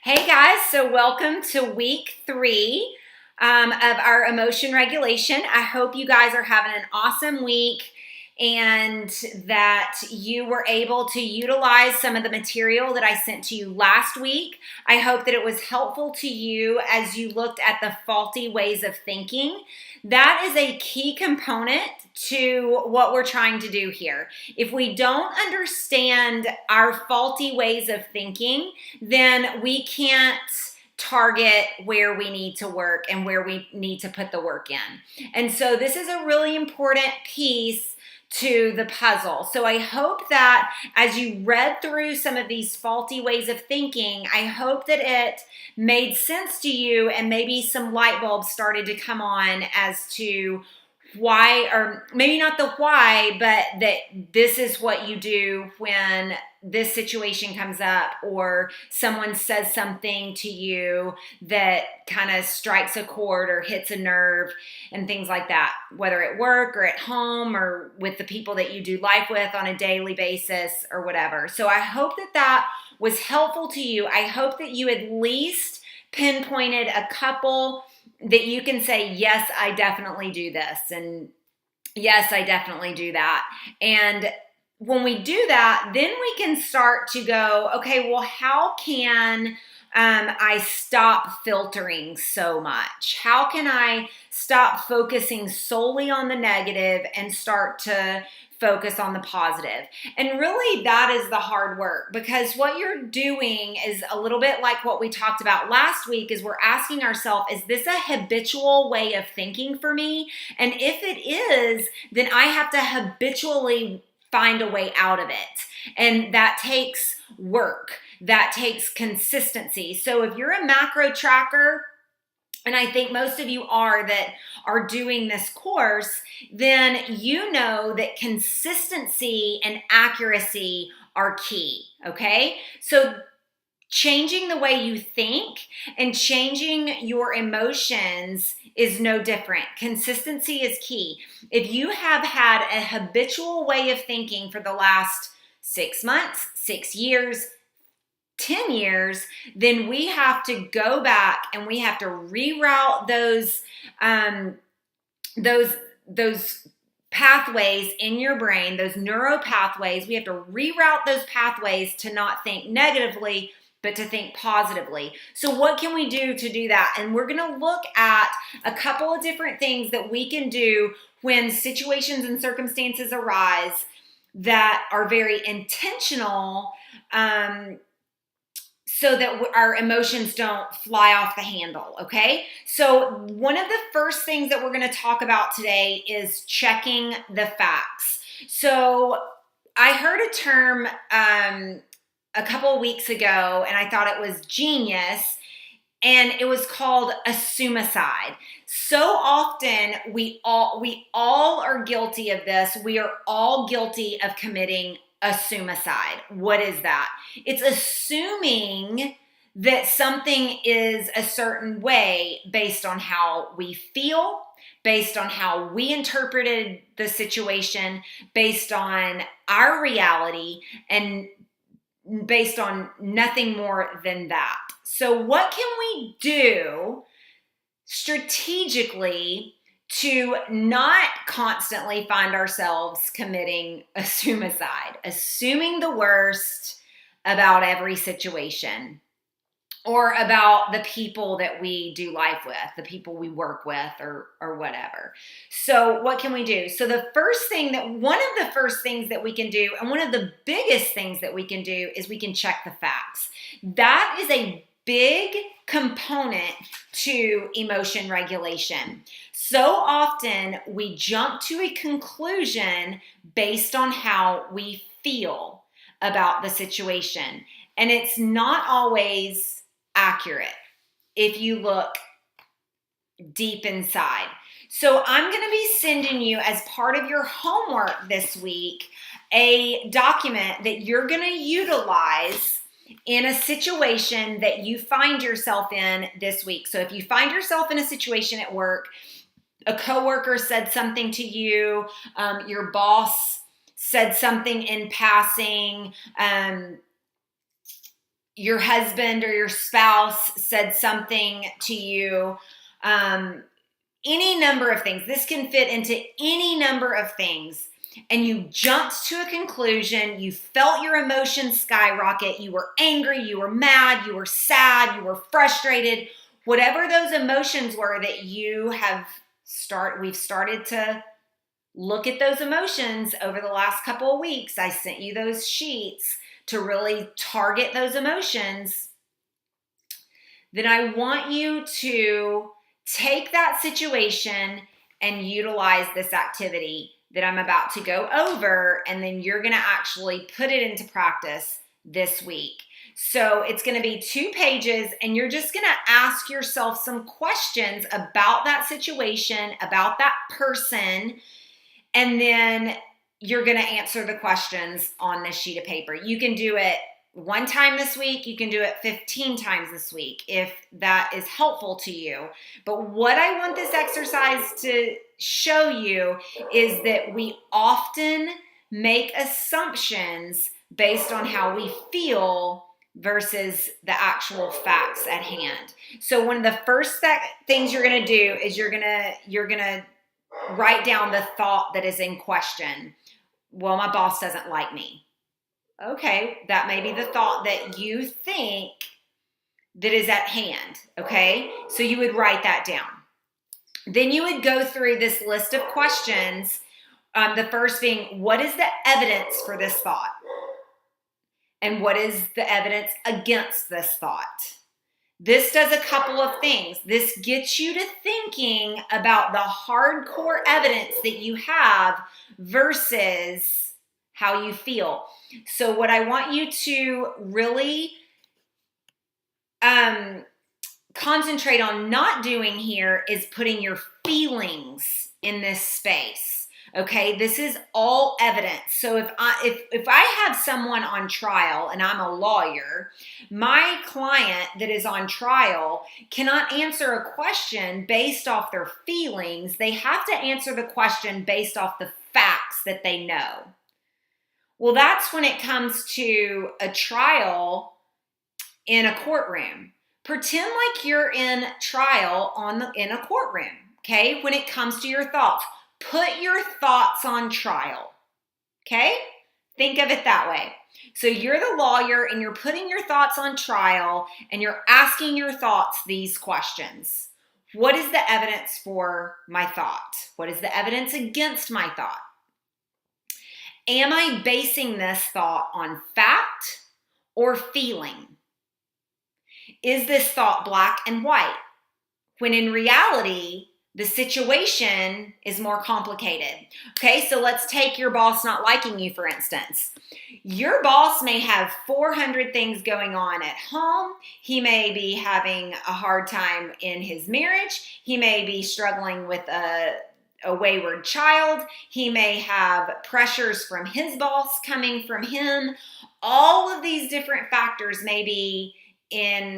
Hey guys, so welcome to week 3 of our emotion regulation. I hope you guys are having an awesome week and that you were able to utilize some of the material that I sent to you last week. I hope that it was helpful to you as you looked at the faulty ways of thinking. That is a key component to what we're trying to do here. If we don't understand our faulty ways of thinking, then we can't target where we need to work and where we need to put the work in. And so this is a really important piece to the puzzle. So I hope that as you read through some of these faulty ways of thinking, I hope that it made sense to you and maybe some light bulbs started to come on as to why, or maybe not the why, but that this is what you do when this situation comes up or someone says something to you that kind of strikes a chord or hits a nerve and things like that, whether at work or at home or with the people that you do life with on a daily basis or whatever. So I hope that that was helpful to you. I hope that you at least pinpointed a couple that you can say, yes, I definitely do this, and yes, I definitely do that. And when we do that, then we can start to go, okay, well, how can I stop filtering so much? How can I stop focusing solely on the negative and start to focus on the positive? And really that is the hard work, because what you're doing is a little bit like what we talked about last week. Is we're asking ourselves, is this a habitual way of thinking for me? And if it is, then I have to habitually find a way out of it. And that takes work. That takes consistency. So if you're a macro tracker, and I think most of you are that are doing this course, then you know that consistency and accuracy are key, okay? So changing the way you think and changing your emotions is no different. Consistency is key. If you have had a habitual way of thinking for the last 6 months, 6 years, 10 years, then we have to go back and we have to reroute those pathways in your brain, those neuro pathways. We have to reroute those pathways to not think negatively, but to think positively. So what can we do to do that? And we're going to look at a couple of different things that we can do when situations and circumstances arise that are very intentional, so that our emotions don't fly off the handle, okay? So one of the first things that we're going to talk about today is checking the facts. So I heard a term a couple of weeks ago, and I thought it was genius, and it was called assumicide. So often we all are guilty of this. We are all guilty of committing assumicide. What is that? It's assuming that something is a certain way based on how we feel, based on how we interpreted the situation, based on our reality, and based on nothing more than that. So what can we do strategically to not constantly find ourselves committing a suicide, assuming the worst about every situation or about the people that we do life with, the people we work with, or whatever. So what can we do? So one of the first things that we can do, and one of the biggest things that we can do, is we can check the facts. That is a big component to emotion regulation. So often we jump to a conclusion based on how we feel about the situation. And it's not always accurate if you look deep inside. So I'm going to be sending you, as part of your homework this week, a document that you're going to utilize in a situation that you find yourself in this week. So if you find yourself in a situation at work, a coworker said something to you, your boss said something in passing, your husband or your spouse said something to you, any number of things. This can fit into any number of things. And you jumped to a conclusion. You felt your emotions skyrocket. You were angry. You were mad. You were sad. You were frustrated. Whatever those emotions were that we've started to look at those emotions over the last couple of weeks. I sent you those sheets to really target those emotions. Then I want you to take that situation and utilize this activity that I'm about to go over, and then you're going to actually put it into practice this week. So it's going to be 2 pages, and you're just going to ask yourself some questions about that situation, about that person, and then you're going to answer the questions on this sheet of paper. You can do it 1 time this week. You can do it 15 times this week if that is helpful to you. But what I want this exercise to show you is that we often make assumptions based on how we feel versus the actual facts at hand. So one of the first things you're going to do is you're going to write down the thought that is in question. Well, my boss doesn't like me. Okay, that may be the thought that you think that is at hand, okay? So you would write that down. Then you would go through this list of questions, the first being, what is the evidence for this thought? And what is the evidence against this thought? This does a couple of things. This gets you to thinking about the hardcore evidence that you have versus how you feel. So what I want you to really concentrate on not doing here is putting your feelings in this space. Okay, this is all evidence. So if I have someone on trial and I'm a lawyer, my client that is on trial cannot answer a question based off their feelings. They have to answer the question based off the facts that they know. Well, that's when it comes to a trial in a courtroom. Pretend like you're in trial in a courtroom, okay? When it comes to your thoughts, put your thoughts on trial, okay? Think of it that way. So you're the lawyer and you're putting your thoughts on trial and you're asking your thoughts these questions. What is the evidence for my thought? What is the evidence against my thought? Am I basing this thought on fact or feeling? Is this thought black and white? When in reality, the situation is more complicated. Okay, so let's take your boss not liking you, for instance. Your boss may have 400 things going on at home. He may be having a hard time in his marriage. He may be struggling with a wayward child. He may have pressures from his boss coming from him. All of these different factors may be in